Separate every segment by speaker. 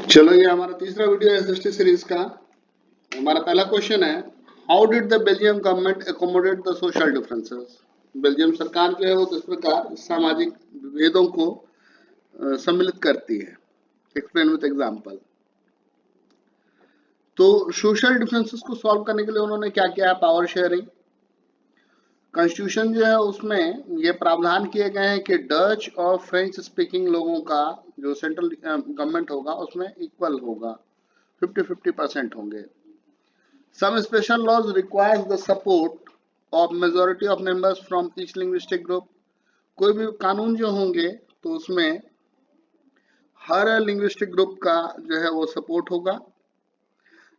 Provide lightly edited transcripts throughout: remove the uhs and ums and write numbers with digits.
Speaker 1: चलो, ये हमारा तीसरा वीडियो है एसएसटी सीरीज का। हमारा पहला क्वेश्चन है, how did the Belgium government accommodate the social differences. Belgium सरकार जो है वो किस प्रकार सामाजिक विभेदों को सम्मिलित करती है। Explain with example. तो सोशल डिफरेंसेस को सॉल्व करने के लिए उन्होंने क्या किया है, पावर शेयरिंग। कॉन्स्टिट्यूशन जो है उसमें ये प्रावधान किए गए हैं कि डच और फ्रेंच स्पीकिंग लोगों का जो सेंट्रल गवर्नमेंट होगा उसमें इक्वल होगा, 50-50% होंगे। Some special laws requires the support of majority of members from each linguistic group। कोई भी कानून जो होंगे तो उसमें हर लिंग्विस्टिक ग्रुप का जो है वो सपोर्ट होगा।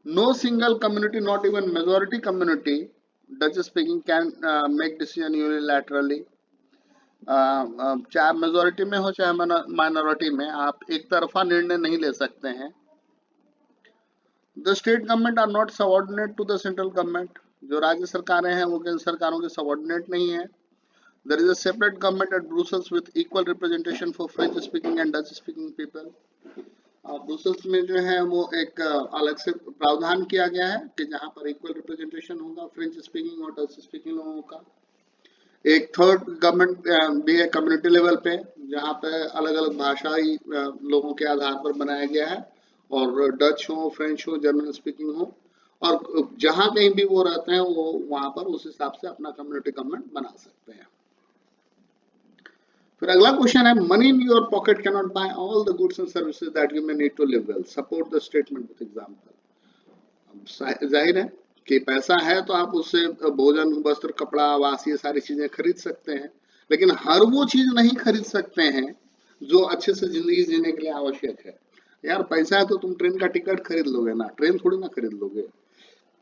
Speaker 1: No single community, not even majority community Dutch speaking can make decision unilaterally. चाहे मेजोरिटी में हो चाहे माइनॉरिटी में, आप एक तरफा निर्णय नहीं ले सकते हैं। The state government are not subordinate to the central government. जो राज्य सरकारें हैं वो केंद्र सरकारों के सबऑर्डिनेट नहीं है। There is a separate government at Brussels with equal representation for French speaking and Dutch speaking people. Brussels में जो है वो एक अलग से प्रावधान किया गया है कि जहां पर इक्वल रिप्रेजेंटेशन होगा फ्रेंच स्पीकिंग और डच स्पीकिंग लोगों का। एक थर्ड गवर्नमेंट भी है कम्युनिटी लेवल पे, जहाँ पे अलग अलग भाषाई लोगों के आधार पर बनाया गया है, और डच हो, फ्रेंच हो, जर्मन स्पीकिंग हो, और जहाँ कहीं भी वो रहते हैं वो वहां पर उस हिसाब से अपना कम्युनिटी गवर्नमेंट बना सकते हैं। फिर अगला क्वेश्चन है, money in your pocket can not buy all the goods and services that you may need to live well, support the statement with example. जाहिर है कि पैसा है तो आप उससे भोजन, वस्त्र, कपड़ा, आवास, ये सारी चीजें खरीद सकते हैं, लेकिन हर वो चीज नहीं खरीद सकते हैं जो अच्छे से जिंदगी जीने के लिए आवश्यक है। यार पैसा है तो तुम ट्रेन का टिकट खरीद लोगे ना, ट्रेन थोड़ी ना खरीद लोगे।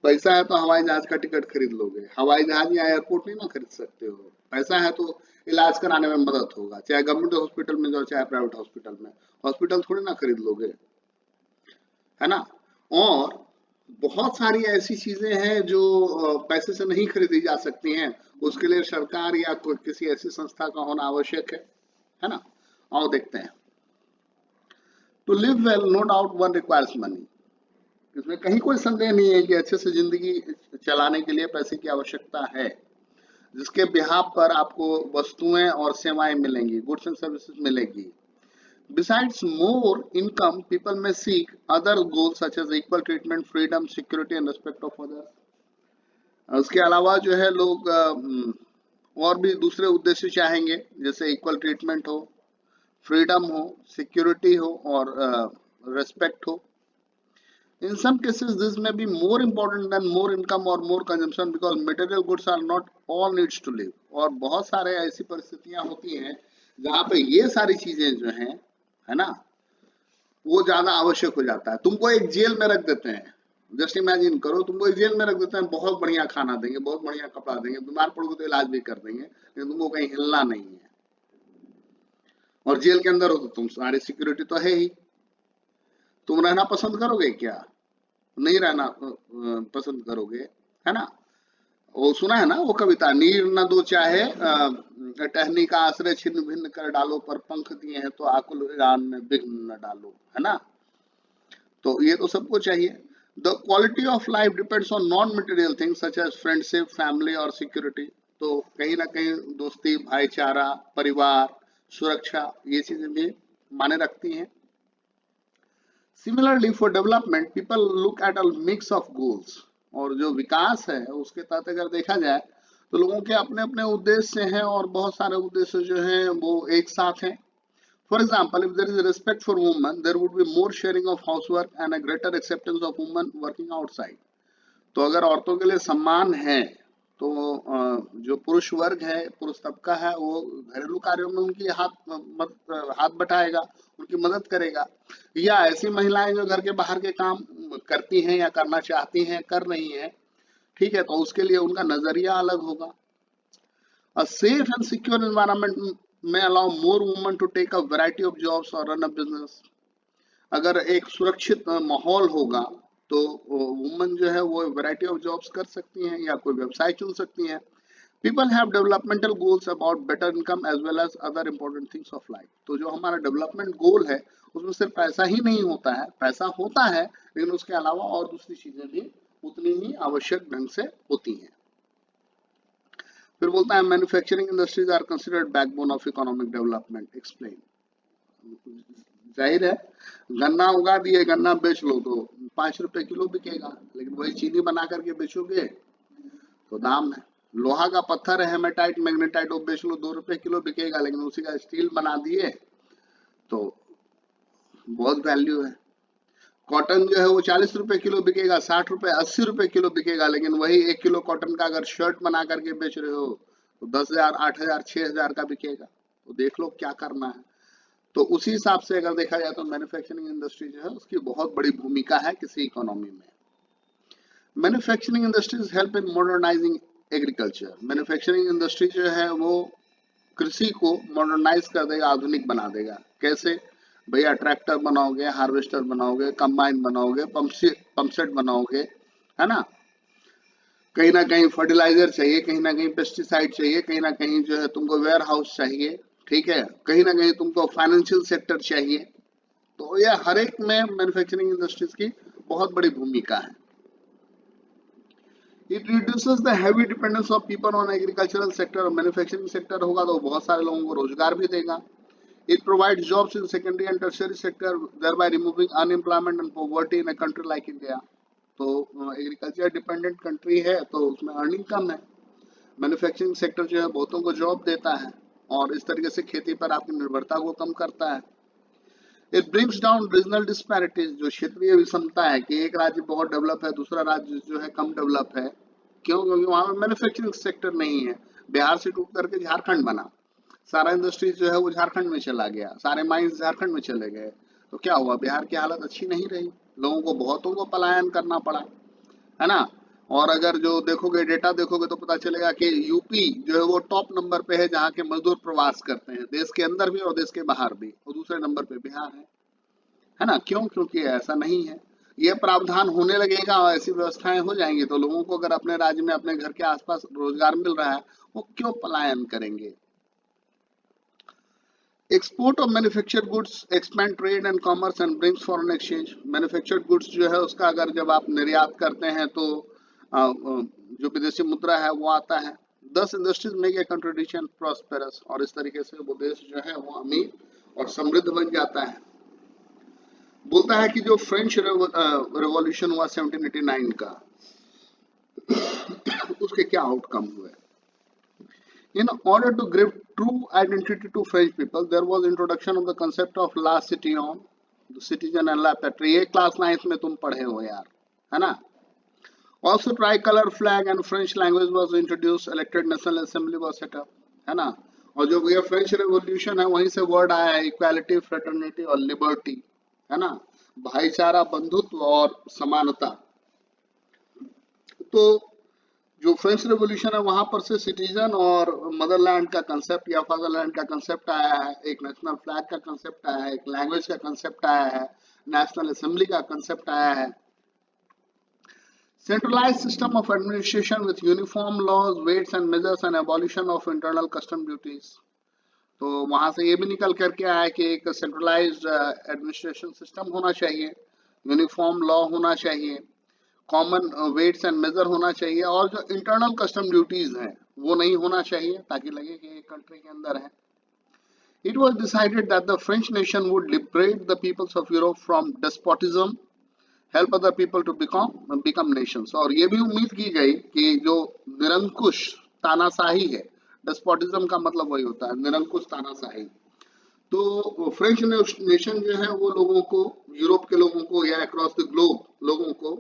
Speaker 1: पैसा है तो हवाई जहाज का टिकट खरीद लोगे, हवाई जहाज या एयरपोर्ट नहीं ना खरीद सकते हो। पैसा है तो इलाज कराने में मदद होगा, चाहे गवर्नमेंट हॉस्पिटल में जाओ चाहे प्राइवेट हॉस्पिटल में। हॉस्पिटल थोड़ी ना खरीद लोगे, है ना। और बहुत सारी ऐसी चीजें हैं जो पैसे से नहीं खरीदी जा सकती हैं, उसके लिए सरकार या कोई किसी ऐसी संस्था का होना आवश्यक है ना। आओ देखते हैं। To live well no doubt one requires money. इसमें कहीं कोई संदेह नहीं है कि अच्छे से जिंदगी चलाने के लिए पैसे की आवश्यकता है, जिसके बिहाफ पर आपको वस्तुएं और सेवाएं मिलेंगी, गुड्स एंड सर्विसेज मिलेगी। Besides more income, people may seek other goals such as equal treatment, freedom, security and respect of others। उसके अलावा जो है लोग और भी दूसरे उद्देश्य चाहेंगे, जैसे इक्वल ट्रीटमेंट हो, फ्रीडम हो, सिक्योरिटी हो और रेस्पेक्ट हो। In some cases, this may be more important than more income or more consumption because material goods are not all needs to live। और बहुत सारे ऐसी परिस्थितियां होती हैं जहाँ पे ये सारी चीजें जो हैं, है ना, वो ज्यादा आवश्यक हो जाता है। तुमको एक जेल में रख देते हैं, जस्ट इमेजिन करो, तुमको एक जेल में रख देते हैं, बहुत बढ़िया खाना देंगे, बहुत बढ़िया कपड़ा देंगे, बीमार पड़ोगे तो इलाज भी कर देंगे, लेकिन तुमको कहीं हिलना नहीं है। और जेल के अंदर हो तो तुम सारी सिक्योरिटी तो है ही। तुम रहना पसंद करोगे क्या? नहीं रहना पसंद करोगे, है ना। वो सुना है ना वो कविता, नीर न दो चाहे टहनी का आश्रय छिन्न भिन्न कर डालो, पर पंख दिए हैं तो आकुल उड़ान में विघ्न न डालो, है ना। तो ये तो सबको चाहिए। The quality of life depends on non material things such as friendship, family और सिक्योरिटी। तो कहीं ना कहीं दोस्ती, भाईचारा, परिवार, सुरक्षा, ये चीजें भी माने रखती हैं। Similarly for development people look at a mix of goals. और जो विकास है उसके तहत अगर देखा जाए तो लोगों के अपने अपने उद्देश्य हैं, और बहुत सारे उद्देश्य जो हैं वो एक साथ हैं। For example, if there is a respect for women, there would be more sharing of housework and a greater acceptance of women working outside। तो अगर औरतों के लिए सम्मान है तो जो पुरुष वर्ग है, पुरुष तबका है, वो घरेलू कार्यों में उनकी हाथ बटाएगा, उनकी मदद करेगा। या ऐसी महिलाएं जो घर के बाहर के काम करती हैं या करना चाहती हैं, कर रही हैं, ठीक है, तो उसके लिए उनका नजरिया अलग होगा। A safe and secure environment may allow more women to take a variety of jobs or run a business। अगर एक सुरक्षित माहौल होगा तो वुमन जो है वो वैरायटी ऑफ जॉब्स कर सकती हैं या कोई व्यवसाय चुन सकती हैं। People have developmental goals about better income as well as other important things of life. तो जो हमारा डेवलपमेंट गोल है उसमें सिर्फ पैसा ही नहीं होता है, पैसा होता है लेकिन उसके अलावा और दूसरी चीजें भी उतनी ही आवश्यक ढंग से होती हैं। फिर बोलता है manufacturing industries are considered backbone of economic development, explain. जाहिर है, गन्ना उगा दिए, गन्ना बेच लो तो 5 रुपए किलो बिकेगा, लेकिन वही चीनी बना करके बेचोगे तो दाम है। लोहा का पत्थर है हेमेटाइट मैग्नेटाइट, वो बेच लो 2 रुपए किलो बिकेगा, लेकिन उसी का स्टील बना दिए तो बहुत वैल्यू है। कॉटन जो है वो 40 रुपए किलो बिकेगा, 60 रुपए 80 रुपए किलो बिकेगा, लेकिन वही 1 किलो कॉटन का अगर शर्ट बना करके बेच रहे हो तो 10,000 8,000 6,000 का बिकेगा। तो देख लो क्या करना है। तो उसी हिसाब से अगर देखा जाए तो मैन्युफैक्चरिंग इंडस्ट्री जो है उसकी बहुत बड़ी भूमिका है किसी इकोनॉमी में। Manufacturing industries help in modernising agriculture. Manufacturing industry जो है वो कृषि को मॉडर्नाइज कर देगा, आधुनिक बना देगा। कैसे भैया? ट्रैक्टर बनाओगे, हार्वेस्टर बनाओगे, कंबाइन बनाओगे, पंपसेट बनाओगे, है ना। कहीं ना कहीं फर्टिलाइजर चाहिए, कहीं ना कहीं पेस्टिसाइड चाहिए, कहीं ना कहीं जो है तुमको वेयर हाउस चाहिए, ठीक है, कहीं ना कहीं तुमको फाइनेंशियल सेक्टर चाहिए। तो यह हर एक में मैन्युफैक्चरिंग इंडस्ट्रीज की बहुत बड़ी भूमिका है। It reduces the heavy dependence of people on agricultural sector. और मैन्युफैक्चरिंग सेक्टर होगा तो बहुत सारे लोगों को रोजगार भी देगा। It provides jobs in secondary and tertiary sector, thereby removing unemployment and poverty in a country like India. तो एग्रीकल्चर डिपेंडेंट कंट्री है तो उसमें अर्निंग कम है। मैन्युफैक्चरिंग सेक्टर जो है बहुतों को जॉब देता है और इस तरीके से खेती पर आपकी निर्भरता को कम करता है। It brings down regional disparities. जो क्षेत्रीय विषमता है कि एक राज्य बहुत डेवलप है, दूसरा राज्य जो है कम डेवलप है। क्यों? क्योंकि वहां पर मैन्युफैक्चरिंग सेक्टर नहीं है। बिहार से टूट करके झारखंड बना, सारा इंडस्ट्रीज जो है वो झारखंड में चला गया, सारे माइंस झारखंड में चले गए, तो क्या हुआ? बिहार की हालत अच्छी नहीं रही, लोगों को बहुतों को पलायन करना पड़ा, है ना। और अगर जो देखोगे डेटा देखोगे तो पता चलेगा कि यूपी जो है वो टॉप नंबर पे है जहाँ के मजदूर प्रवास करते हैं, देश के अंदर भी और देश के बाहर भी, और दूसरे नंबर पे बिहार है ना। क्यों? क्योंकि ऐसा नहीं है। ये प्रावधान होने लगेगा और ऐसी व्यवस्थाएं हो जाएंगी तो लोगों को अगर अपने राज्य में अपने घर के आसपास रोजगार मिल रहा है वो क्यों पलायन करेंगे। Export of manufactured goods expand trade and commerce and brings foreign exchange. Manufactured goods जो है उसका अगर जब आप निर्यात करते हैं तो जो विदेशी मुद्रा है वो आता है। 10 industries make a contribution prosperous. और इस तरीके से वो देश जो है वो अमीर और समृद्ध बन जाता है। बोलता है कि जो फ्रेंच रेवोल्यूशन हुआ 1789 का, उसके क्या आउटकम हुए। In order to give true identity to French people, there was introduction of the concept of la citoyen, the citizen and la patrie। ये क्लास 9th में तुम पढ़े हो यार, है ना। Also tricolor flag and French language was introduced, elected national assembly was set up, है ना। और जो ये फ्रेंच रेवोल्यूशन है वहीं से वर्ड आया है इक्वालिटी, फ्रेटर्निटी और लिबर्टी, है ना, भाईचारा, बंधुत्व और समानता। तो जो फ्रेंच रेवोल्यूशन है वहां पर से सिटीजन और मदरलैंड का कंसेप्ट या फादरलैंड का कंसेप्ट आया है, एक नेशनल फ्लैग का कंसेप्ट आया है, एक लैंग्वेज का कंसेप्ट आया है, नेशनल असेंबली का कंसेप्ट आया है। Centralized system of administration with uniform laws, weights and measures and abolition of internal custom duties. तो वहां से ये भी निकल करके आया कि एक सेंट्रलाइज्ड एडमिनिस्ट्रेशन सिस्टम होना चाहिए, यूनिफॉर्म लॉ होना चाहिए, कॉमन वेट्स एंड मेजर होना चाहिए, और जो इंटरनल कस्टम ड्यूटीज हैं वो नहीं होना चाहिए ताकि लगे कि एक कंट्री के अंदर है। It was decided that the French nation would liberate the peoples of Europe from despotism, help other people to become nations। और ये भी उम्मीद की गई कि जो निरंकुश तानाशाही है, डेस्पोटिज्म का मतलब वही होता है निरंकुश तानाशाही, तो फ्रेंच नेशन जो है वो लोगों को, यूरोप के लोगों को या अक्रॉस द ग्लोब लोगों को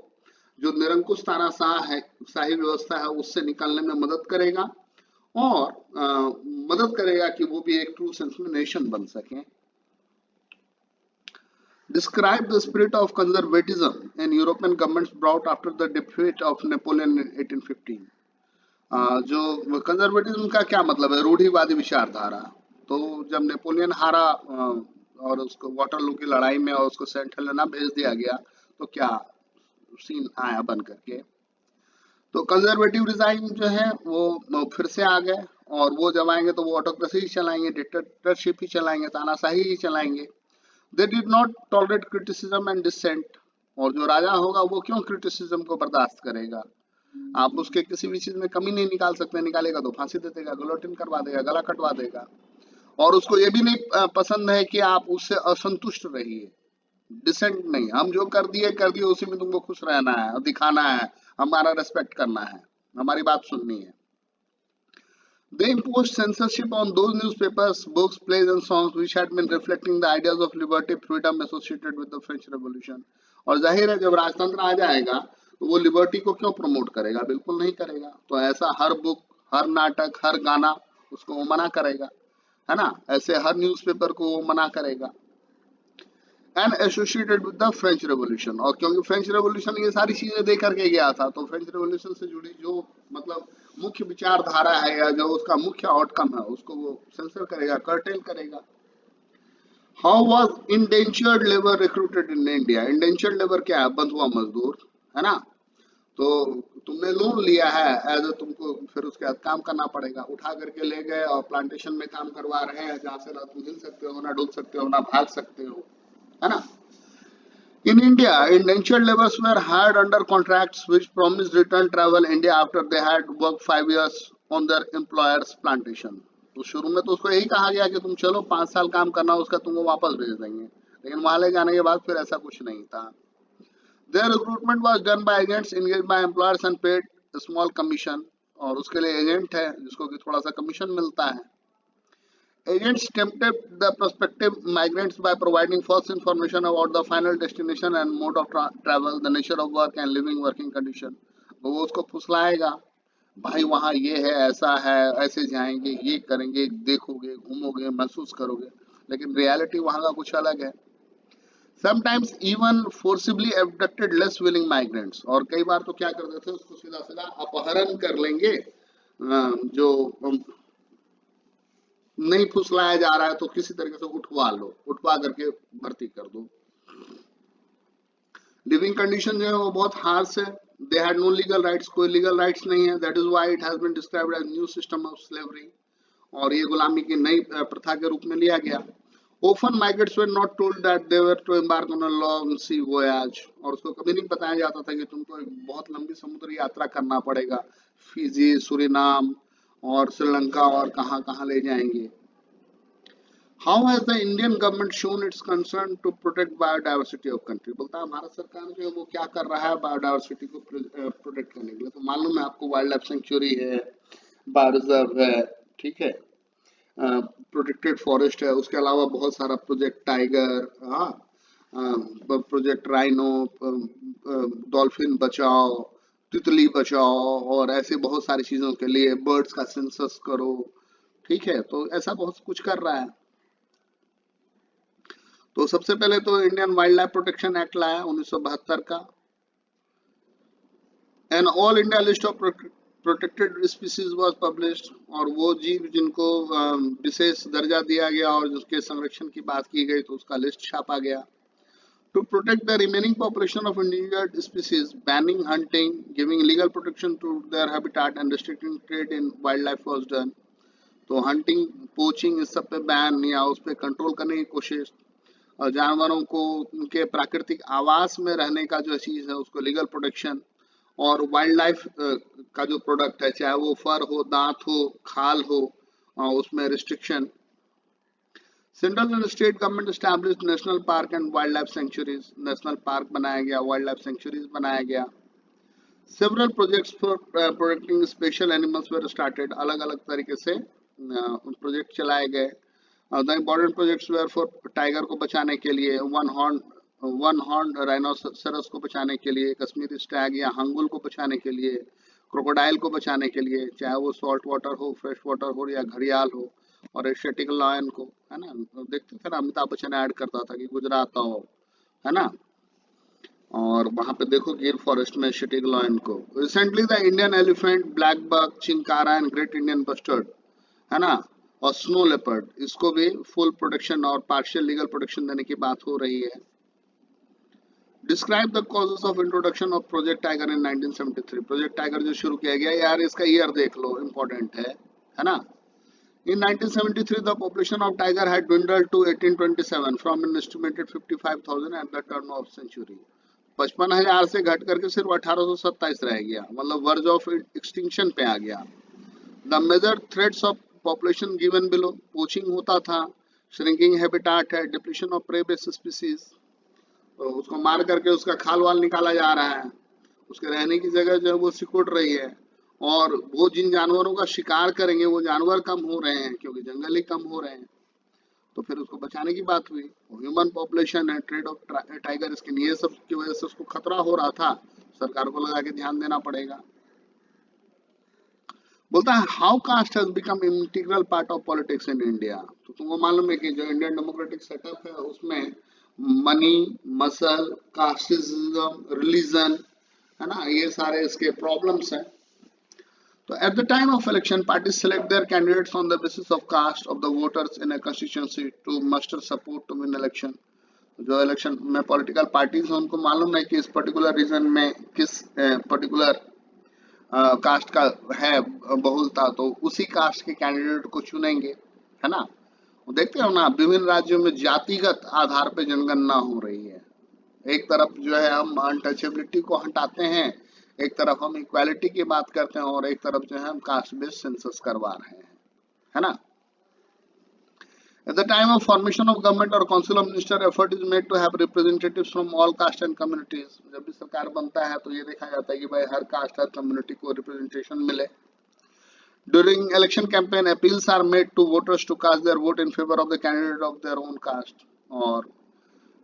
Speaker 1: जो निरंकुश तानाशाह है, शाही व्यवस्था है, उससे निकलने में मदद करेगा और मदद करेगा कि वो भी एक ट्रू सेंस में नेशन बन सके। Describe the spirit of conservatism in European governments brought after the defeat of Napoleon in 1815। जो कंजर्वेटिज्म का क्या मतलब है? रूढ़िवादी विचारधारा। तो जब नेपोलियन हारा और उसको वाटरलू की लड़ाई में और उसको सेंट हेलेना भेज दिया गया तो क्या सीन आया बन करके। तो कंजर्वेटिव रिजाइम जो है वो फिर से आ गए, और वो जब आएंगे तो वो ऑटोक्रेसी ही चलाएंगे, डिक्टेटरशिप ही चलाएंगे, तानाशाही ही चलाएंगे। They did not tolerate criticism and dissent. और जो राजा होगा वो क्यों क्रिटिसिज्म को बर्दाश्त करेगा? आप उसके किसी भी चीज में कमी नहीं निकाल सकते, निकालेगा तो फांसी दे देगा, गुलोटिन करवा देगा, गला कटवा देगा। और उसको ये भी नहीं पसंद है कि आप उससे असंतुष्ट रहिए, डिसेंट नहीं। हम जो कर दिए उसी में तुमको खुश रहना है और दिखाना है, हमारा रेस्पेक्ट करना है, हमारी बात सुननी है। They imposed censorship on those newspapers, books, plays, and songs which had been reflecting the ideas of liberty, freedom associated with the French Revolution. और जाहिर है जब राजतंत्र आ जाएगा तो वो लिबर्टी को क्यों प्रमोट करेगा? बिल्कुल नहीं करेगा। तो ऐसा हर बुक, हर नाटक, हर गाना उसको वो मना करेगा, है ना? ऐसे हर न्यूज़पेपर को वो मना करेगा। And associated with the French revolution, और क्योंकि फ्रेंच रेवोल्यूशन ये सारी चीजें दे करके गया था, तो फ्रेंच रेवोल्यूशन से जुड़ी जो मतलब मुख्य विचारधारा है या जो उसका मुख्य आउटकम है उसको वो सेंसर करेगा, कर्टेल करेगा। How was indentured labour recruited in India? Indentured labour क्या है? बंधुआ मजदूर, है ना? तो तुमने लोन लिया है एज तुमको फिर उसके बाद काम करना पड़ेगा, उठा करके ले गए और प्लांटेशन में काम करवा रहे हैं, जहाँ से ना तुम हिल सकते हो, ना डुल सकते हो, ना भाग सकते हो, है ना? In India, indentured laborers were hired under contracts which promised return travel India after they had worked 5 years on their employer's plantation. तो शुरू में तो उसको यही कहा गया कि तुम चलो 5 साल काम करना, उसका तुमको वापस भेज देंगे, लेकिन वहां ले जाने के बाद फिर ऐसा कुछ नहीं था। Their recruitment was done by agents engaged by employers and paid a small commission, और उसके लिए एजेंट है जिसको कि थोड़ा सा कमीशन मिलता है। Agents tempted the prospective migrants by providing false information about the final destination and mode of travel, the nature of work and living working condition. वो उसको फुसलाएगा, भाई वहाँ ये है, ऐसा है, ऐसे जाएंगे, ये करेंगे, देखोगे, घूमोगे, महसूस करोगे, लेकिन रियलिटी वहाँ का कुछ अलग है। Sometimes even forcibly abducted less willing migrants, और कई बार तो क्या करते थे, उसको सीधा सीधा अपहरण कर लेंगे, जो नहीं फुसलाया जा रहा है तो किसी तरीके से उठवा लो, उठवा करके भर्ती कर दो। लिविंग कंडीशन जो है वो बहुत हार्श है। They had no legal rights, कोई लीगल राइट्स नहीं है। That is why it has been described as new system of slavery, और ये गुलामी की नई प्रथा के रूप में लिया गया। Often migrants were not told that they were to embark on a long sea voyage, और उसको कभी नहीं बताया जाता था कि तुमको एक बहुत लंबी समुद्री यात्रा करना पड़ेगा, फिजी, सुरिनाम और श्रीलंका और कहाँ कहाँ ले जाएंगे। How has the Indian government shown its concern to protect biodiversity of country? बोलता है भारत सरकार जो है वो क्या कर रहा है बायोडाइवर्सिटी को प्रोटेक्ट करने के लिए। तो मालूम है आपको, वाइल्ड लाइफ सेंचुरी है, बायोरिजर्व है, ठीक है, प्रोटेक्टेड फॉरेस्ट है, उसके अलावा बहुत सारा प्रोजेक्ट टाइगर, हाँ, प्रोजेक्ट राइनो, डॉल्फिन बचाओ, तितली बचाओ, और ऐसे बहुत सारी चीजों के लिए बर्ड्स का सेंसस करो, ठीक है। तो ऐसा बहुत कुछ कर रहा है। तो सबसे पहले तो Indian wild life protection act लाया 1972 का। An all India list of protected species was published, और वो जीव जिनको विशेष दर्जा दिया गया और जिसके संरक्षण की बात की गई तो उसका लिस्ट छापा गया। To protect the remaining population of endangered species, banning hunting, giving legal protection to their habitat and restricting trade in wild life was done. तो हंटिंग, पोचिंग, इस सब पे बैन या उस पर कंट्रोल करने की कोशिश, और जानवरों को उनके प्राकृतिक आवास में रहने का जो चीज है उसको लीगल प्रोटेक्शन, और वाइल्ड लाइफ का जो प्रोडक्ट है, चाहे वो फर हो, दांत हो, खाल हो, उसमें restriction. Central and state government established national park and wild life sanctuaries, national park बनाया गया, वाइल्ड लाइफ सेंचुरीज बनाया गया। Several projects for protecting special animals were started, अलग अलग तरीके से प्रोजेक्ट चलाए गए। The important projects were for tiger को बचाने के लिए, वन हॉर्न राइनोसेरस को बचाने के लिए, कश्मीरी स्टैग या हंगुल को बचाने के लिए, क्रोकोडाइल को बचाने के लिए, चाहे वो सॉल्ट वाटर हो, फ्रेश वाटर हो या घड़ियाल हो, और एशियाटिक लायन को, है ना, देखते थे ना अमिताभ बच्चन ऐड करता था कि गुजरात आओ, है ना, और वहां पे देखो गिर फॉरेस्ट में एशियाटिक लायन को। Recently the Indian elephant, black buck, chinkara and great Indian bustard, है ना, और स्नो लेपर्ड, इसको भी फुल प्रोटेक्शन और पार्शियल लीगल प्रोटेक्शन देने की बात हो रही है। Describe the causes of introduction of project tiger in 1973। Project tiger जो शुरू किया गया यार, इसका ईयर देख लो, इंपॉर्टेंट है ना। In 1973, the population of tiger had dwindled to 1827 from an estimated 55,000 at the turn of century। 55,000 से घट करके सिर्फ 1827 रह गया, मतलब वर्ज ऑफ एक्सटिंक्शन पे आ गया। The major threats of population given below, poaching होता था, श्रिंकिंग हैबिटाट है, depletion of prey based species, तो उसको मार करके उसका खाल वाल निकाला जा रहा है, उसके रहने की जगह जो है वो सिकुड़ रही है, और वो जिन जानवरों का शिकार करेंगे वो जानवर कम हो रहे हैं क्योंकि जंगल ही कम हो रहे हैं। तो फिर उसको बचाने की बात हुई। ह्यूमन पॉपुलेशन है, ट्रेड ऑफ टाइगर स्किन, ये सब की वजह से उसको खतरा हो रहा था, सरकार को लगा के ध्यान देना पड़ेगा। बोलता है how caste has become integral part of politics in India. तो तुमको मालूम है कि जो इंडियन डेमोक्रेटिक सेटअप है उसमें मनी, मसल, कास्टिज्म, रिलीजन, है ना, ये सारे इसके प्रॉब्लम्स हैं। So at the time of election, parties select their candidates on the basis of caste of the voters in a constituency to muster support to win election। जो election में political parties हैं उनको मालूम है कि इस particular reason में किस पर्टिकुलर कास्ट का है बहुलता, तो उसी कास्ट के कैंडिडेट को चुनेंगे, है ना। वो देखते हो ना, विभिन्न राज्यों में जातिगत आधार पर जनगणना हो रही है। एक तरफ जो है हम अनटचेबिलिटी को हटाते हैं, एक तरफ हम इक्वालिटी की बात करते हैं, और एक तरफ जो है हम कास्ट बेस्ड सेंसस करवा रहे हैं, है ना। At the time of formation of government or council of minister, effort is made to have representatives from all caste and communities। जब भी सरकार बनता है तो ये देखा जाता है कि भाई हर कास्ट हर कम्युनिटी को रिप्रेजेंटेशन मिले। During election campaign, appeals are made to voters to cast their vote in favor of the candidate of their own caste। और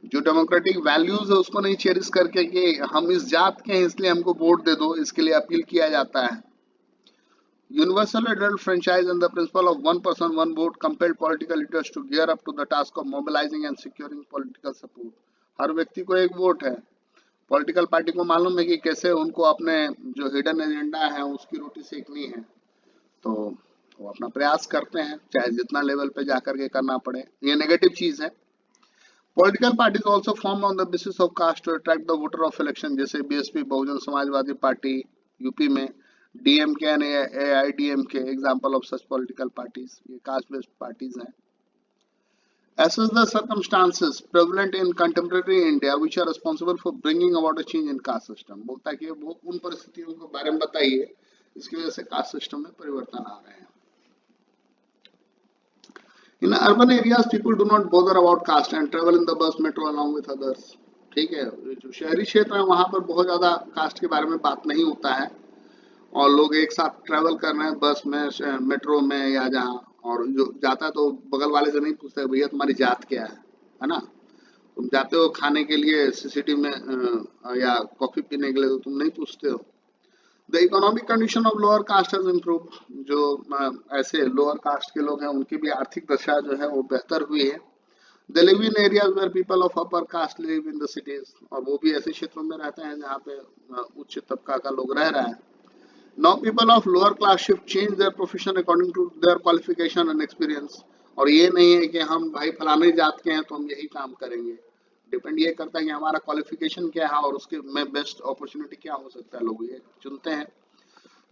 Speaker 1: जो डेमोक्रेटिक वैल्यूज है उसको नहीं चेरिश करके कि हम इस जात के हैं इसलिए हमको वोट दे दो, इसके लिए अपील किया जाता है। Universal adult franchise and the principle of one person one vote compelled political leaders to gear up to the task of mobilising and securing political support. हर व्यक्ति को एक वोट है, पॉलिटिकल पार्टी को मालूम है कि कैसे उनको अपने जो हिडन एजेंडा है उसकी रोटी सेकनी है, तो वो अपना प्रयास करते हैं चाहे जितना लेवल पे जाकर के करना पड़े। ये नेगेटिव चीज है। Political parties also formed on the basis of caste to attract the voter of election, जैसे BSP Bahujan Samajwadi party UP में, DMK and AIADMK example of such political parties, ये कास्ट बेस्ड पार्टीज हैं। Assess the circumstances prevalent in contemporary India which are responsible for bringing about a change in caste system। बोलता है कि वो उन परिस्थितियों के बारे में बताइए इसकी वजह से कास्ट सिस्टम में परिवर्तन आ रहे हैं। In urban areas, people do not bother about caste and travel in the bus, metro along with others। ठीक है, जो शहरी क्षेत्र है वहां पर बहुत ज्यादा कास्ट के बारे में बात नहीं होता है, और लोग एक साथ ट्रेवल कर रहे हैं बस में, मेट्रो में या जहाँ, और जो जाता है तो बगल वाले से नहीं पूछते भैया तुम्हारी जात क्या है ना। तुम जाते हो खाने के लिए सिटी में या कॉफी पीने के लिए, तो तुम नहीं पूछते हो। The economic condition of lower caste has improve. जो ऐसे लोअर कास्ट के लोग हैं उनकी भी आर्थिक दशा जो है वो बेहतर हुई है। They live in areas where people of upper caste live in the cities, और वो भी ऐसे क्षेत्रों में रहते हैं जहाँ पे उच्च तबका का लोग रह रहा है। Now people of lower class shift change their profession according to their qualification and experience. और ये नहीं है कि हम भाई फलाने जात के हैं तो हम यही काम करेंगे, डिपेंड ये करता है कि हमारा क्वालिफिकेशन क्या है और उसके में बेस्ट अपॉर्चुनिटी क्या हो सकता है, लोग ये चुनते हैं।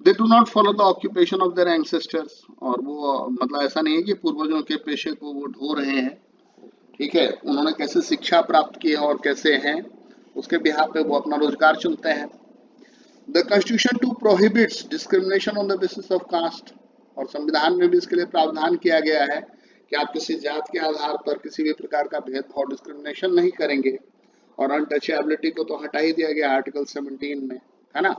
Speaker 1: They do not follow the occupation of their ancestors, और वो मतलब ऐसा नहीं है कि पूर्वजों के पेशे को वो ढो रहे हैं, ठीक है, उन्होंने कैसे शिक्षा प्राप्त की और कैसे हैं उसके बिहाफ पे वो अपना रोजगार चुनते हैं। The constitution to prohibits discrimination on the basis of caste, और संविधान में भी इसके लिए प्रावधान किया गया है कि आप किसी जात के आधार पर किसी भी प्रकार का भेदभाव डिस्क्रिमिनेशन नहीं करेंगे, और अनटचेबिलिटी को तो हटा ही दिया गया आर्टिकल 17 में, है ना।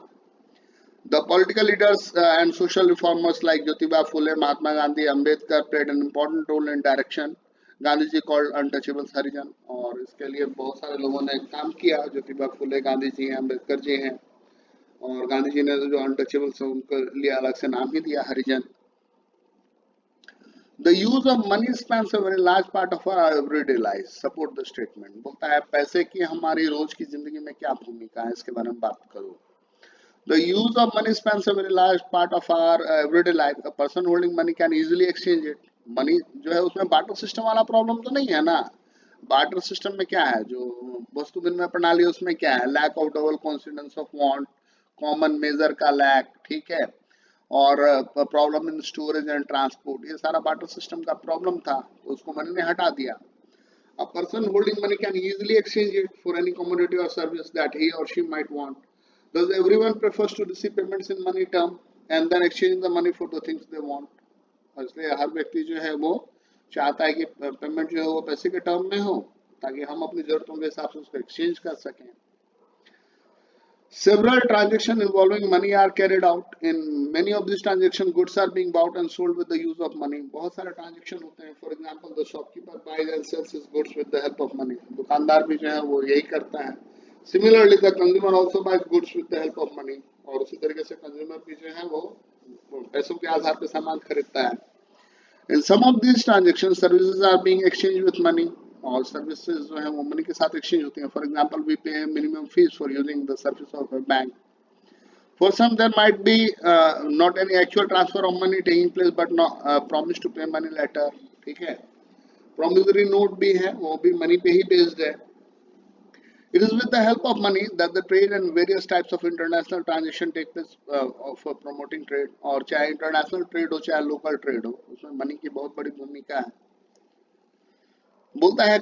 Speaker 1: The political leaders and social reformers like Jyotiba Phule, Mahatma Gandhi, Ambedkar played an important role in direction Gandhi ji called untouchables हरिजन, और इसके लिए बहुत सारे लोगों ने काम किया। ज्योतिबा फुले गांधी जी हैं, अम्बेडकर जी हैं, और गांधी जी ने जो अनटचेबल्स हैं उनके लिए अलग से नाम ही दिया हरिजन। The use of money spans a very large part of our everyday life, support the statement। बोलता है पैसे की हमारी रोज की जिंदगी में क्या भूमिका है, इसके बारे में बात करो। The use of money spans a very large part of our everyday life। A person holding money can easily exchange it। Money जो है उसमें बाटर सिस्टम वाला प्रॉब्लम तो नहीं है ना, बार्टर सिस्टम में क्या है, जो वस्तु विनिमय प्रणाली है उसमें क्या है, lack of double coincidence of want, common measure का लैक, ठीक है, और problem in storage and transport, ये सारा बार्टर सिस्टम का प्रॉब्लम था, तो उसको मनी ने हटा दिया. A person holding money can easily exchange it for any commodity or service that he or she might want. Thus, everyone prefers to receive payments in money term and then exchange the money for the things they want. इसलिए हर व्यक्ति जो है वो चाहता है कि payment जो है वो पैसे के टर्म में हो, ताकि हम अपनी जरूरतों के हिसाब से उसको एक्सचेंज कर सकें. Several transactions involving money are carried out. In many of these transactions, goods are being bought and sold with the use of money. बहुत सारे ट्रांजेक्शन होते हैं. For example, the shopkeeper buys and sells his goods with the help of money. दुकानदार भी जो है वो यही करता है. Similarly, the consumer also buys goods with the help of money. और उसी तरीके से कंज्यूमर भी जो है वो पैसों के आधार पर सामान खरीदता है. In some of these transactions, services are being exchanged with money. और सर्विसेज जो है वो मनी के साथ एक्सचेंज होती हैं. फॉर एग्जांपल, वी पे minimum fees for using the service of a bank. For some, there might be not any actual transfer of money taking place, but not promise to pay money later. ठीक है. Promissory note भी है, वो भी money पे ही based है. It is with the help of money that the trade and various types of international transaction take place for promoting trade. और चाहे international trade हो चाहे local trade हो, उसमें money की बहुत बड़ी भूमिका है. बोलता है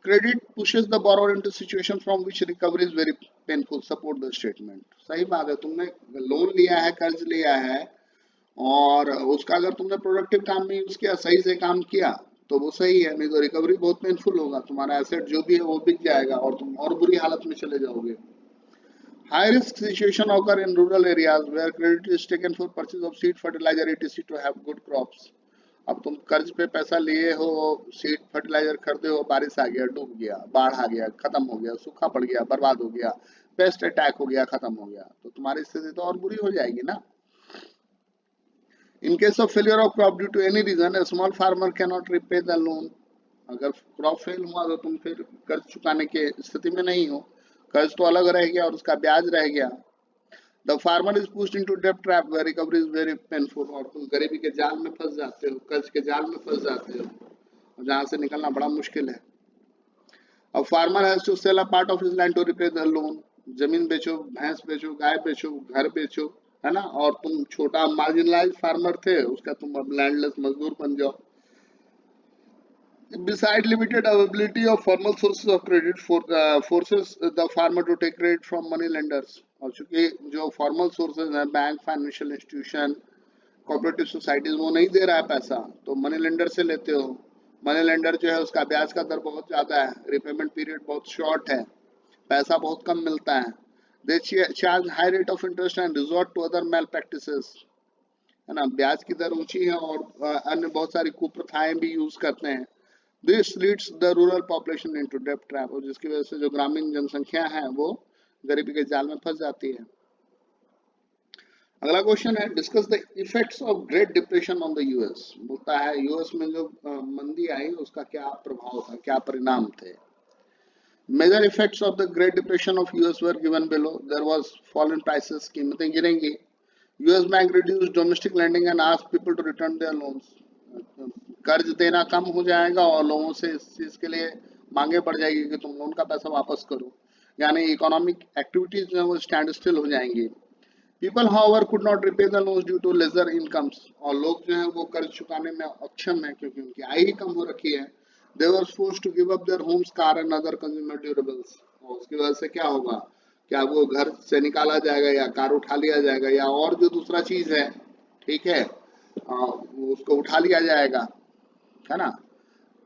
Speaker 1: credit pushes the borrower into situation from which recovery is very painful. Support the statement. सही बात है, तुमने लोन लिया है, कर्ज लिया है, और उसका अगर तुमने प्रोडक्टिव काम में यूज किया, सही से काम किया, तो वो सही है, नहीं तो रिकवरी बहुत पेनफुल होगा. तुम्हारा एसेट जो भी है वो बिक जाएगा और तुम और बुरी हालत में चले जाओगे. High risk situation occur in rural areas where credit is taken for purchase of seed, fertilizer, etc. to have good crops. अब तुम कर्ज पे पैसा लिए हो, सीड फर्टिलाइजर खरीदे हो, बारिश आ गया, डूब गया, बाढ़ आ गया, खत्म हो गया, सूखा पड़ गया, बर्बाद हो गया, पेस्ट अटैक हो गया, खत्म हो गया, तो तुम्हारी स्थिति तो और बुरी हो जाएगी ना. In case of failure of crop due to any reason, a small farmer can not repay the loan. अगर क्रॉप फेल हुआ तो तुम फिर कर्ज चुकाने के स्थिति में नहीं हो, कर्ज तो अलग रह गया और उसका ब्याज रह गया. The farmer is pushed into debt trap where recovery is very painful. और तुम गरीबी के जाल में फंस जाते हो, कर्ज के जाल में फंस जाते हो, और जहाँ से निकलना बड़ा मुश्किल है. A farmer has to sell a part of his land to repay the loan. जमीन बेचो, भैंस बेचो, गाय बेचो, घर बेचो, है ना, और तुम छोटा मार्जिनलाइज फार्मर थे, उसका तुम अब लैंडलेस मजदूर बन जाओ. Besides limited availability of formal sources of credit forces the farmer to take credit from money lenders. और चूंकि जो फॉर्मल सोर्सेज हैं, bank, financial institution, cooperative societies, वो नहीं दे रहा है पैसा, तो मनी लेंडर से लेते हो. मनी लेंडर जो है उसका ब्याज का दर बहुत ज्यादा है, रिपेमेंट पीरियड बहुत शॉर्ट है, पैसा बहुत कम मिलता है. They charge high rate of interest and resort to other mal practices, है ना, ब्याज की दर ऊंची है और अन्य बहुत सारी कुप्रथाएं भी यूज करते हैं. This leads the rural population into डेब्ट ट्रैप, और जिसकी वजह से जो ग्रामीण जनसंख्या है वो गरीबी के जाल में फंस जाती है. अगला क्वेश्चन है, discuss the effects of great depression on the US. बोलता है यूएस में जो मंदी आई उसका क्या प्रभाव था, क्या परिणाम थे. Major effects of the Great Depression of US were given below. There was fall in prices, कीमतें गिरेंगी. US bank reduce domestic lending and ask people to return their loans. कर्ज देना कम हो जाएगा और लोगों से इस चीज के लिए मांगे बढ़ जाएगी कि तुम लोन का पैसा वापस करो, यानी इकोनॉमिक एक्टिविटीज जो है वो स्टैंड स्टिल हो जाएंगी. People however could not repay the loans due to lesser incomes, और लोग जो है वो कर्ज चुकाने में अक्षम है क्योंकि उनकी आय ही कम हो रखी है. They were forced to give up their homes, car and other consumer durables. और उसकी वजह से क्या होगा, क्या वो घर से निकाला जाएगा या कार उठा लिया जाएगा या और जो दूसरा चीज है, ठीक है, उसको उठा लिया जाएगा, है ना.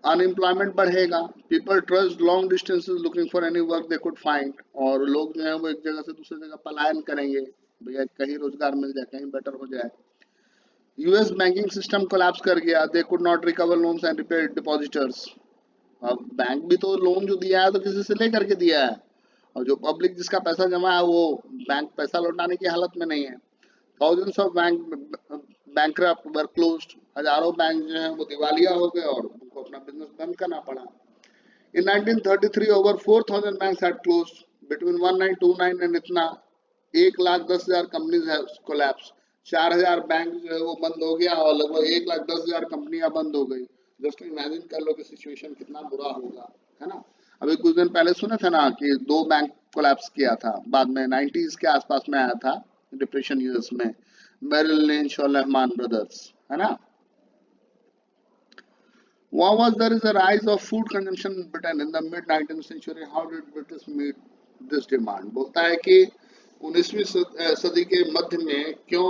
Speaker 1: अनएम्प्लॉयमेंट बढ़ेगा. People trust long distances looking for any work they could find, और लोग जो है वो एक जगह से दूसरी जगह पलायन करेंगे, भैया कहीं रोजगार मिल जाए, कहीं बेटर हो जाए. यूएस बैंकिंग सिस्टम कोलैप्स कर गया. They could not recover loans and repay depositors. अब बैंक भी तो लोन जो दिया है तो किसी से लेकर के दिया है, और जो पब्लिक जिसका पैसा जमा है वो बैंक पैसा लौटाने की हालत में नहीं है. Thousands of bankrupt were closed. हजारों बैंक जो हैं वो दिवालिया हो गए और उनको अपना बिजनेस बंद करना पड़ा. In 1933 over 4,000 banks had closed. Between 1929 and इतना 1,10,000 कंपनीज है कोलैप्स. 4,000 बैंक जो है वो बंद हो गया और लगभग 1,10,000 कंपनियां बंद हो गई. जस्ट इमेजिन कर लो कि सिचुएशन कितना बुरा होगा, है ना। अभी कुछ दिन पहले सुने थे ना कि 2 बैंक कोलैप्स किया था, बाद में 90s के आसपास में आया था डिप्रेशन यूएस में, मेरिल लिंच और लहमान ब्रदर्स, है ना। What was there is a rise of food consumption in Britain in the mid 19th century? How did British meet this demand? बोलता है कि 19वीं सदी के मध्य में क्यों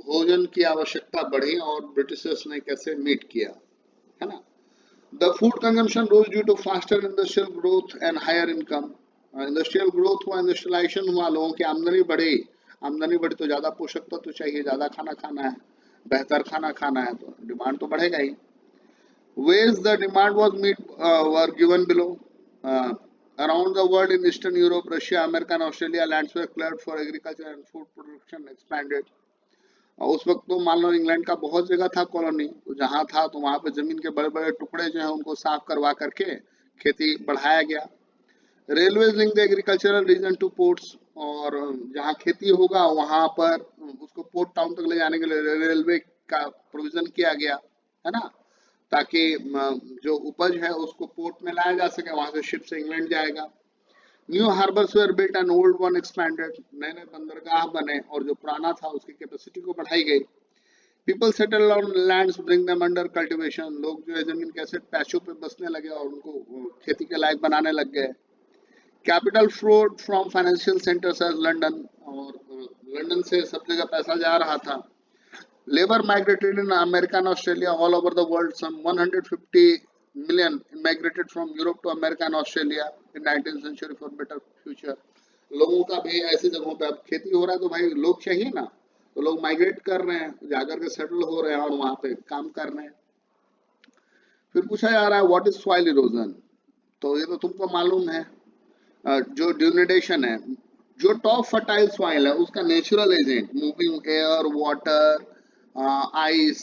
Speaker 1: भोजन की आवश्यकता बढ़ी और ब्रिटिशर्स ने कैसे मीट किया, है ना। The food consumption rose due to faster industrial growth and higher income. Industrial growth हुआ, इंडस्ट्रियलाइजेशन हुआ, लोगों की आमदनी बढ़ी तो ज्यादा पोषक तत्व तो चाहिए, ज्यादा खाना खाना है, बेहतर खाना खाना है, तो डिमांड तो बढ़ेगा ही। Ways the demand was met were given below. Uh, Around the world in Eastern Europe, Russia, America and Australia, lands were cleared for agriculture and food production expanded. और उस वक्त तो मान लो इंग्लैंड का बहुत जगह था कॉलोनी, तो जहाँ था तो वहाँ पे जमीन के बड़े बड़े टुकड़े जो है उनको साफ करवा करके खेती बढ़ाया गया। Railway link the agricultural region to ports, और जहाँ खेती होगा वहाँ पर उसको पोर्ट टाउन तक ले जाने के लिए रेलवे का प्रोविजन किया गया, है ना, ताकि जो उपज है उसको पोर्ट में लाया जा सके, वहां से शिप से इंग्लैंड जाएगा। New harbours were built and old one expanded, नए नए बंदरगाह बने और जो पुराना था उसकी कैपेसिटी को बढ़ाई गई। People settle on lands bring them under cultivation, लोग जो है जमीन के ऐसे पैचों पे बसने लगे और उनको खेती के लायक बनाने लग गए। Capital flowed from financial centres as London, और लंदन से सब जगह पैसा जा रहा था। Labor migrated in America and Australia all over the world. Some 150 million migrated from Europe to America and Australia in 19th century for better future. लोगों का भी ऐसी जगहों पे अब खेती हो रहा है तो भाई लोग चाहिए ना, तो लोग माइग्रेट कर रहे हैं, जाकर के सेटल हो रहे हैं और वहां पे काम कर रहे हैं। फिर पूछा जा रहा है व्हाट इज सॉइल इरोजन, तो ये तो तुमको मालूम है। जो ड्यूनेडेशन है, जो टॉप फर्टाइल सॉइल है उसका natural agent moving air, water, ice,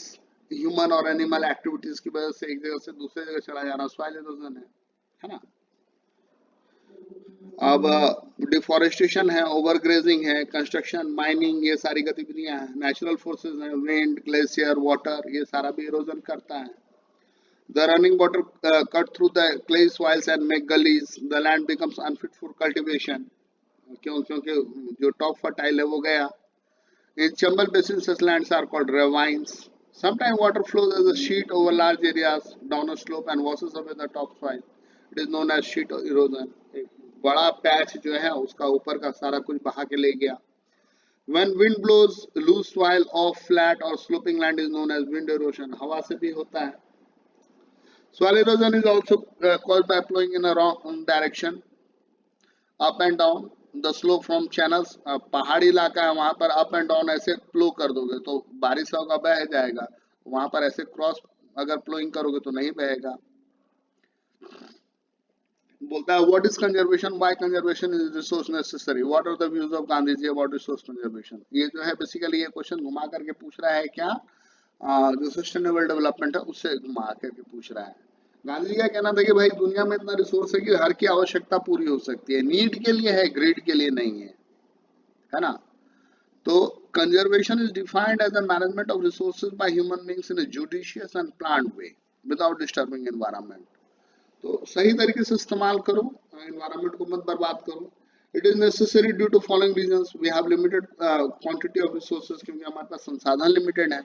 Speaker 1: human और एनिमल एक्टिविटीज की वजह से एक जगह से दूसरे जगह चला जाना सॉइल इरोजन है ना। अब डिफॉरेस्टेशन है, ओवरग्रेजिंग है, कंस्ट्रक्शन, माइनिंग, ये सारी गतिविधियां हैं। नेचुरल फोर्सेस हैं, विंड, ग्लेशियर, वाटर, ये सारा भी इरोजन करता है। The running water cut through the clay soils and make gullies. The land becomes unfit for cultivation. क्योंकि जो टॉप फर्टाइल है वो गया। In Chambal Basin, such lands are called ravines. Sometimes water flows as a sheet over large areas down a slope and washes away the topsoil. It is known as sheet erosion. एक बड़ा patch जो है उसका ऊपर का सारा कुछ बहा के ले गया। When wind blows, loose soil off flat or sloping land is known as wind erosion. हवा से भी होता है। Soil erosion is also caused by flowing in a wrong direction, up and down the slope from channels. पहाड़ी इलाका है वहां पर अप एंड डाउन ऐसे फ्लो कर दोगे तो बारिश होगा बह जाएगा, वहां पर ऐसे क्रॉस अगर फ्लोइंग करोगे तो नहीं बहेगा। बोलता है what is conservation, why conservation is resource necessary, what are the views of Gandhi ji about resource conservation. ये जो है बेसिकली ये क्वेश्चन घुमा करके पूछ रहा है क्या, जो सस्टेनेबल डेवलपमेंट है उससे घुमा करके पूछ रहा है। गांधी जी का कहना था कि भाई दुनिया में इतना रिसोर्स है कि हर की आवश्यकता पूरी हो सकती है, नीड के लिए है, ग्रीड के लिए नहीं है ना। तो conservation is defined as the management of resources by human beings in a judicious and planned way without disturbing environment. तो सही तरीके से इस्तेमाल करो, एनवायरनमेंट को मत बर्बाद करो। It is necessary due to following reasons, we have limited quantity of resources, क्योंकि हमारे पास संसाधन लिमिटेड है।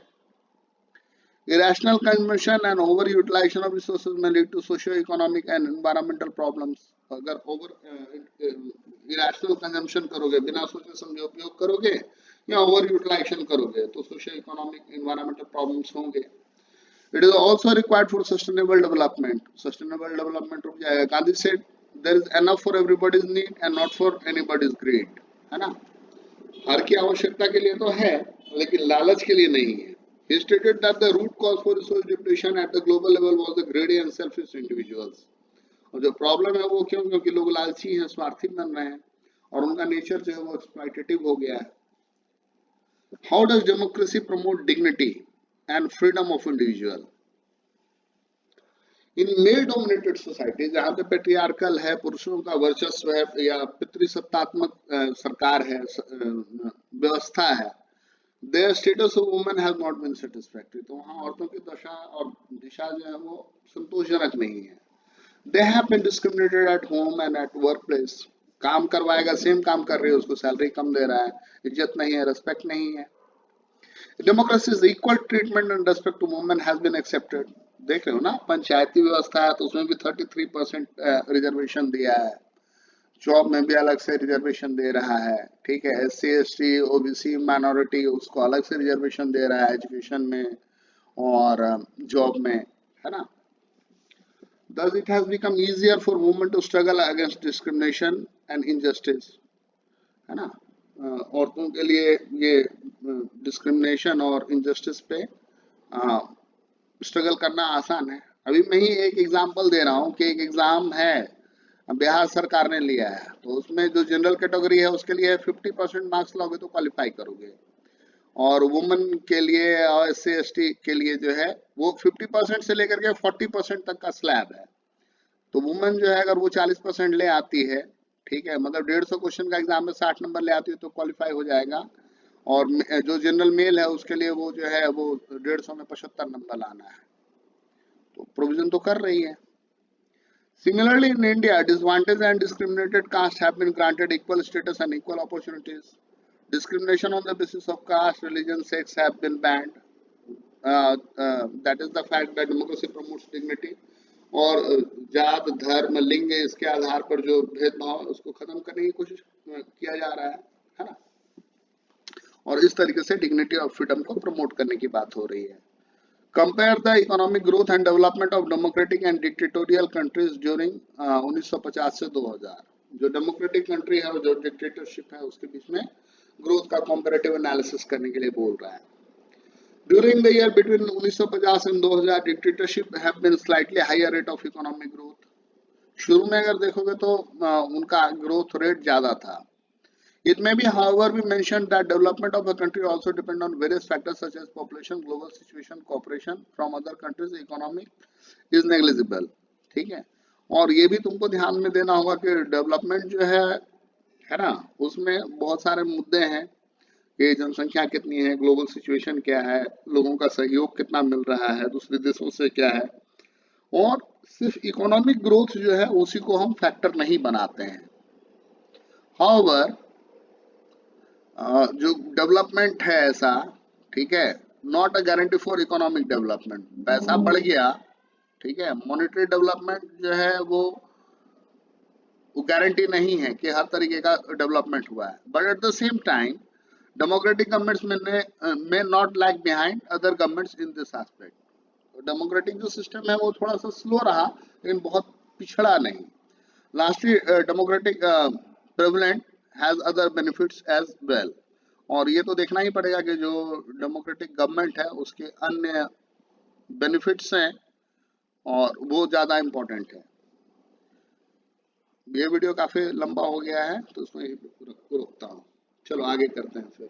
Speaker 1: Irrational consumption and overutilization of resources may lead to socio-economic and environmental problems. अगर irrational consumption करोगे, बिना सोचे समझे उपयोग करोगे या overutilization करोगे तो socio-economic environmental problems होंगे। It is also required for sustainable development. Sustainable development रुक जाएगा। Gandhi said there is enough for everybody's need and not for anybody's greed, है ना। हर की आवश्यकता के लिए तो है लेकिन लालच के लिए नहीं है। He stated that the root cause for resource depletion at the global level was the greedy and selfish individuals. और जो प्रॉब्लम है वो क्यों, क्योंकि लोग लालची हैं, स्वार्थी बन रहे हैं और उनका नेचर जो है वो एक्सप्लॉइटेटिव हो गया है। How does democracy promote dignity and freedom of individual? In male dominated society जहाँ पे पेट्रियार्कल है, पुरुषों का वर्चस्व है या पितृसत्तात्मक सरकार है, व्यवस्था है, their status of women has not been satisfactory, तो वहाँ औरतों की दशा और दिशा जो है वो संतोषजनक नहीं है। They have been discriminated at home and at work place, काम करवाएगा, सेम काम कर रही है, उसको सैलरी कम दे रहा है, इज्जत नहीं है, रिस्पेक्ट नहीं है। Democracies equal treatment and respect to women has been accepted. देख रहे हो ना, पंचायती व्यवस्था है तो उसमें भी 33% रिजर्वेशन दिया है, जॉब में भी अलग से रिजर्वेशन दे रहा है, ठीक है। SC ST OBC माइनॉरिटी उसको अलग से रिजर्वेशन दे रहा है एजुकेशन में और जॉब में, है ना। Thus it has become easier for women to struggle against discrimination and injustice, है ना। औरतों के लिए ये डिस्क्रिमिनेशन और इनजस्टिस पे स्ट्रगल करना आसान है। अभी मैं ही एक एग्जांपल दे रहा हूँ कि एक एग्जाम है बिहार सरकार ने लिया है, तो उसमें जो जनरल कैटेगरी है उसके लिए 50% मार्क्स लाओगे तो क्वालिफाई करोगे, और वुमेन के लिए और SC ST के लिए जो है वो 50% से लेकर के 40% तक का स्लैब है। तो वुमेन जो है अगर वो 40% ले आती है, ठीक है, मतलब 150 क्वेश्चन का एग्जाम में 60 नंबर ले आती है तो क्वालिफाई हो जाएगा, और जो जनरल मेल है उसके लिए वो जो है वो 150 में 75 नंबर लाना है, तो प्रोविजन तो कर रही है। Similarly, in India, disadvantaged and discriminated castes have been granted equal status and equal opportunities. Discrimination on the basis of caste, religion, sex have been banned. That is the fact that democracy promotes dignity. और जात, धर्म, लिंग इसके आधार पर जो भेदभाव है उसको खत्म करने की कोशिश किया जा रहा है ना। और इस तरीके से डिग्निटी और फ्रीडम को प्रमोट करने की बात हो रही है। Compare the economic growth and development of democratic and dictatorial countries during 1950 से 2000। जो डेमोक्रेटिक कंट्री है और जो डिक्टेटरशिप है उसके बीच में ग्रोथ का कंपैरेटिव एनालिसिस करने के लिए बोल रहा है। During the year between 1950 and 2000, dictatorship have been slightly higher rate of economic growth। शुरू में अगर देखोगे तो उनका ग्रोथ रेट ज्यादा था। It may be, however, be mentioned that development of a country also depend on various factors such as population, global situation, cooperation from other countries, economic is negligible। ठीक है, और ये भी तुमको ध्यान में देना होगा कि डेवलपमेंट जो है ना, उसमें बहुत सारे मुद्दे हैं कि जनसंख्या कितनी है, ग्लोबल सिचुएशन क्या है, लोगों का सहयोग कितना मिल रहा है दूसरे देशों से क्या है, और सिर्फ इकोनॉमिक ग्रोथ जो है उसी को हम फैक्टर नहीं बनाते हैं। However, जो डेवलपमेंट है ऐसा, ठीक है, not a guarantee for economic development. पैसा बढ़ गया, ठीक है, मॉनेटरी डेवलपमेंट जो है वो गारंटी नहीं है कि हर तरीके का डेवलपमेंट हुआ है। But at the same time democratic governments may not lag behind other governments in this aspect. Democratic जो सिस्टम है वो थोड़ा सा स्लो रहा लेकिन बहुत पिछड़ा नहीं। Lastly democratic prevalent has other benefits as well. और ये तो देखना ही पड़ेगा कि जो डेमोक्रेटिक गवर्नमेंट है उसके अन्य बेनिफिट्स हैं और वो ज़्यादा इम्पोर्टेंट है। ये वीडियो काफ़ी लंबा हो गया है तो उसमें रोकता हूँ। चलो आगे करते हैं फिर।